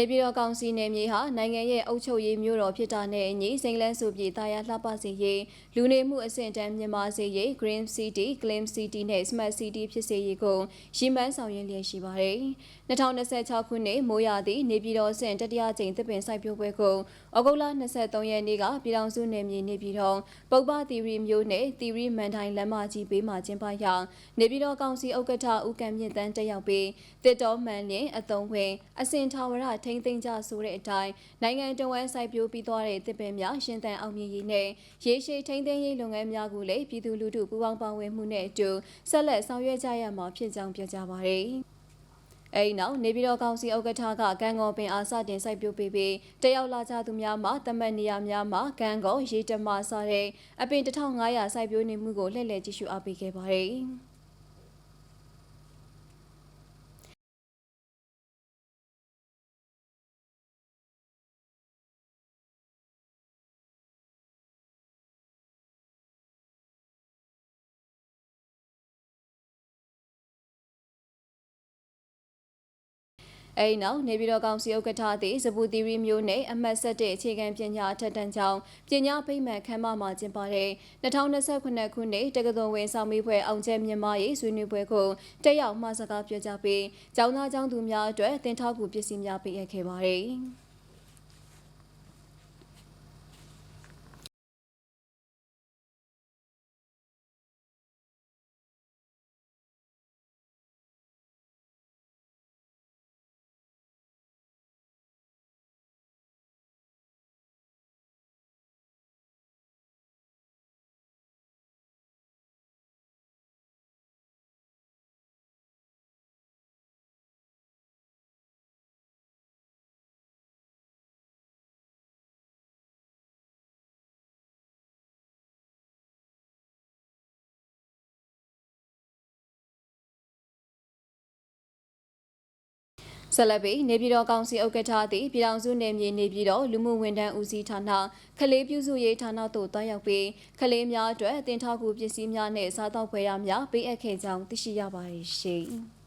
နေပြည်တော်ကောင်စီနယ်မြေဟာနိုင်ငံရဲ့အုပ်ချုပ်ရေးမြို့တော်ဖြစ်တာနဲ့အညီစိန်လန်းဆိုပြီးတာယာလှပစေရေးလူနေမှုအဆင့်အတန်းမြင့်မားစေရေး Green City, Clean City နဲ့ Smart City ဖြစ်စေရေးကိုရည်မှန်းဆောင်ရွက်လျက်ရှိပါတယ်။2026ခုနှစ်မိုးရာသီနေပြည်တော်ဆင့်တတိယကြိမ်သစ်ပင်စိုက်ပျိုးပွဲကိုဩဂုတ်လ23ရက်နေ့ကပြည်ထောင်စုနယ်မြေနေပြည်တော်ပုပ္ပသီရိမြို့နယ်သီရိမန်ထိုင်လမ်းမကြီးဘေးမှာကျင်းပရာနေပြည်တော်ကောင်စီဥက္ကဋ္ဌဦးကံမြင့်တန်းတက်ရောက်ပြီးတစ်တော်မှန်လျင်အသုံးဝင်အစင်ထာဝရထိန်းသိမ်းကြဆိုတဲ့အတိုင်းနိုင်ငံတော်ဝန်စိုက်ပျိုးပြီးသွားတဲ့တစ်ပင်များရှင်သန်အောင်မြင်ရေးနဲ့ရေရှည်ထိန်းသိမ်းရေးလုပ်ငန်းများကိုလည်းပြည်သူလူထုပူးပေါင်းပါဝင်မှုနဲ့အတူဆက်လက်ဆောင်ရွက်ကြရမှာဖြစ်ကြောင်းပြောကြားပါတယ်။အဲဒီနောက်နေပြည်တော်ကောင်စီဥက္ကဋ္ဌကကံကောပင်အားစတင်စိုက်ပျိုးပေးပြီးတရောက်လာကြသူများမှတမတ်နေရာများမှာကံကောရေတမစတဲ့အပင်1500စိုက်ပျိုးနေမှုကိုလှည့်လည်ကြည့်ရှုအားပေးခဲ့ပါတယ်။အဲဒီနောက်နေပြည်တော်ကောင်စီဥက္ကဋ္ဌသည်စပူသီရိမျိုးနဲ့အမှတ်7အခြေခံပညာအထက်တန်းကျောင်းပညာဗိမာန်ခမ်းမမှာကျင်းပတဲ့2029ခုနှစ်တက္ကသိုလ်ဝင်ဆောင်မိဖွဲ့အောင်ကျဲမြန်မာရေးဆွေးနွေးပွဲကိုတက်ရောက်မှစကားပြောကြားပြီးကျောင်းသားကျောင်းသူများအတွက်သင်ထောက်ကူပစ္စည်းများပေးအပ်ခဲ့ပါတယ်။ဆက်လက်ပြီးနေပြည်တော်ကောင်စီဥက္ကဋ္ဌသည်ပြည်ထောင်စုနယ်မြေနေပြည်တော်လူမှုဝန်ထမ်းဦးစီးဌာနခလေးပြုစုရေးဌာနသို့တွားရောက်ပြီးခလေးများအတွက်တင်ထောက်ကူပစ္စည်းများနဲ့စားသောက်ဖွယ်ရာများပေးအပ်ခဲ့ကြောင်းသိရှိရပါတယ်ရှင်။